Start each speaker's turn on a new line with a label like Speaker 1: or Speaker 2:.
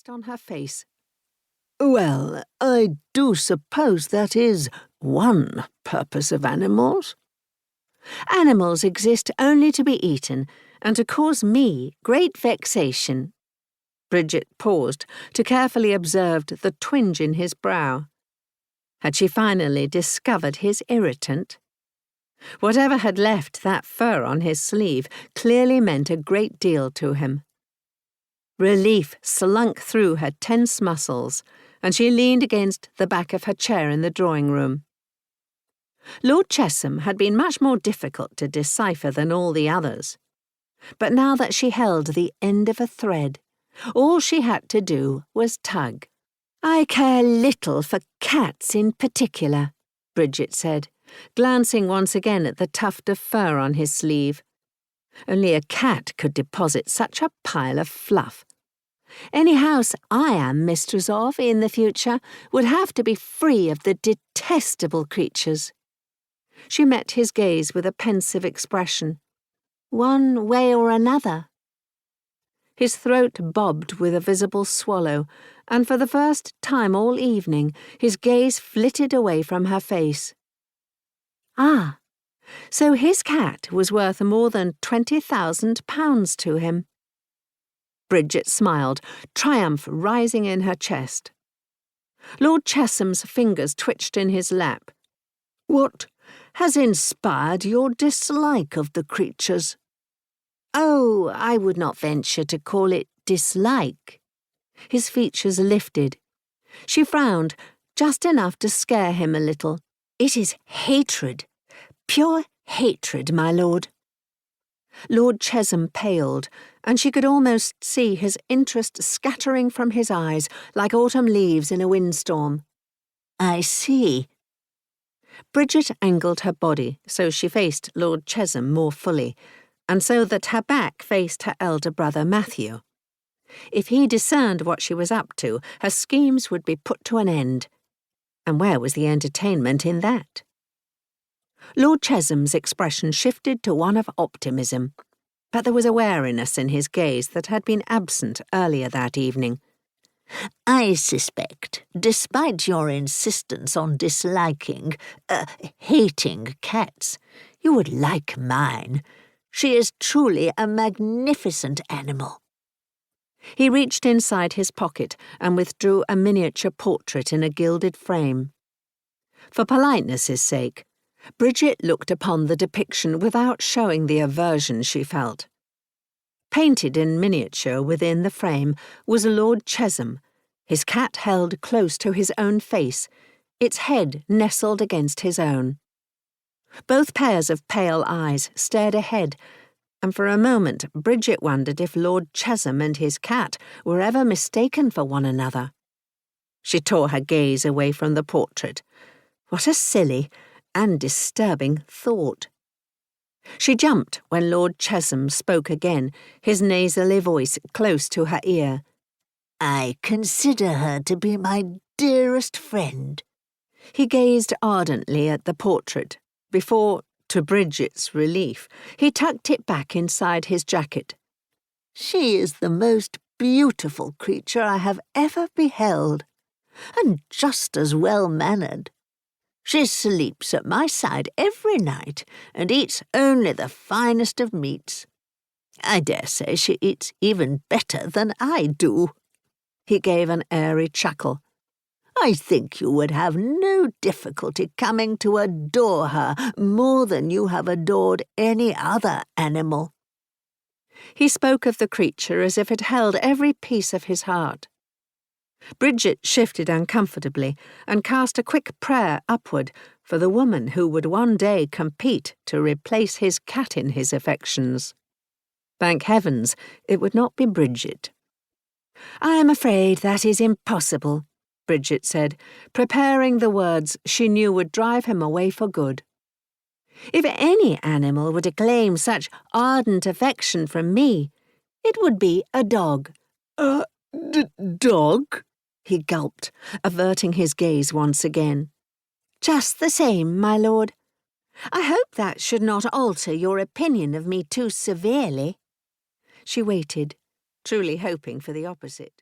Speaker 1: fixed on her face.
Speaker 2: "Well, I do suppose that is one purpose of animals."
Speaker 1: "Animals exist only to be eaten, and to cause me great vexation." Bridget paused to carefully observe the twinge in his brow. Had she finally discovered his irritant? Whatever had left that fur on his sleeve clearly meant a great deal to him. Relief slunk through her tense muscles, and she leaned against the back of her chair in the drawing-room. Lord Chesham had been much more difficult to decipher than all the others. But now that she held the end of a thread, all she had to do was tug. "I care little for cats in particular," Bridget said, glancing once again at the tuft of fur on his sleeve. Only a cat could deposit such a pile of fluff. Any house I am mistress of in the future would have to be free of the detestable creatures. She met his gaze with a pensive expression. "One way or another." His throat bobbed with a visible swallow, and for the first time all evening his gaze flitted away from her face. Ah, so his cat was worth more than £20,000 to him. Bridget smiled, triumph rising in her chest. Lord Chesham's fingers twitched in his lap.
Speaker 2: "What has inspired your dislike of the creatures?"
Speaker 1: "Oh, I would not venture to call it dislike." His features lifted. She frowned, just enough to scare him a little. "It is hatred. Pure hatred, my lord." Lord Chesham paled, and she could almost see his interest scattering from his eyes like autumn leaves in a windstorm.
Speaker 2: "I see."
Speaker 1: Bridget angled her body so she faced Lord Chesham more fully, and so that her back faced her elder brother Matthew. If he discerned what she was up to, her schemes would be put to an end. And where was the entertainment in that? Lord Chesham's expression shifted to one of optimism, but there was a wariness in his gaze that had been absent earlier that evening.
Speaker 2: "I suspect, despite your insistence on hating cats, you would like mine. She is truly a magnificent animal."
Speaker 1: He reached inside his pocket and withdrew a miniature portrait in a gilded frame. For politeness' sake, Bridget looked upon the depiction without showing the aversion she felt. Painted in miniature within the frame was Lord Chesham, his cat held close to his own face, its head nestled against his own. Both pairs of pale eyes stared ahead, and for a moment Bridget wondered if Lord Chesham and his cat were ever mistaken for one another. She tore her gaze away from the portrait. What a silly and disturbing thought. She jumped when Lord Chesham spoke again, his nasally voice close to her ear.
Speaker 2: "I consider her to be my dearest friend."
Speaker 1: He gazed ardently at the portrait before, to Bridget's relief, he tucked it back inside his jacket.
Speaker 2: "She is the most beautiful creature I have ever beheld, and just as well-mannered. She sleeps at my side every night and eats only the finest of meats. I dare say she eats even better than I do."
Speaker 1: He gave an airy chuckle.
Speaker 2: "I think you would have no difficulty coming to adore her more than you have adored any other animal."
Speaker 1: He spoke of the creature as if it held every piece of his heart. Bridget shifted uncomfortably and cast a quick prayer upward for the woman who would one day compete to replace his cat in his affections. Thank heavens, it would not be Bridget. "I am afraid that is impossible," Bridget said, preparing the words she knew would drive him away for good. "If any animal were to claim such ardent affection from me, it would be a dog."
Speaker 2: Dog?"
Speaker 1: he gulped, averting his gaze once again. "Just the same, my lord. I hope that should not alter your opinion of me too severely." She waited, truly hoping for the opposite.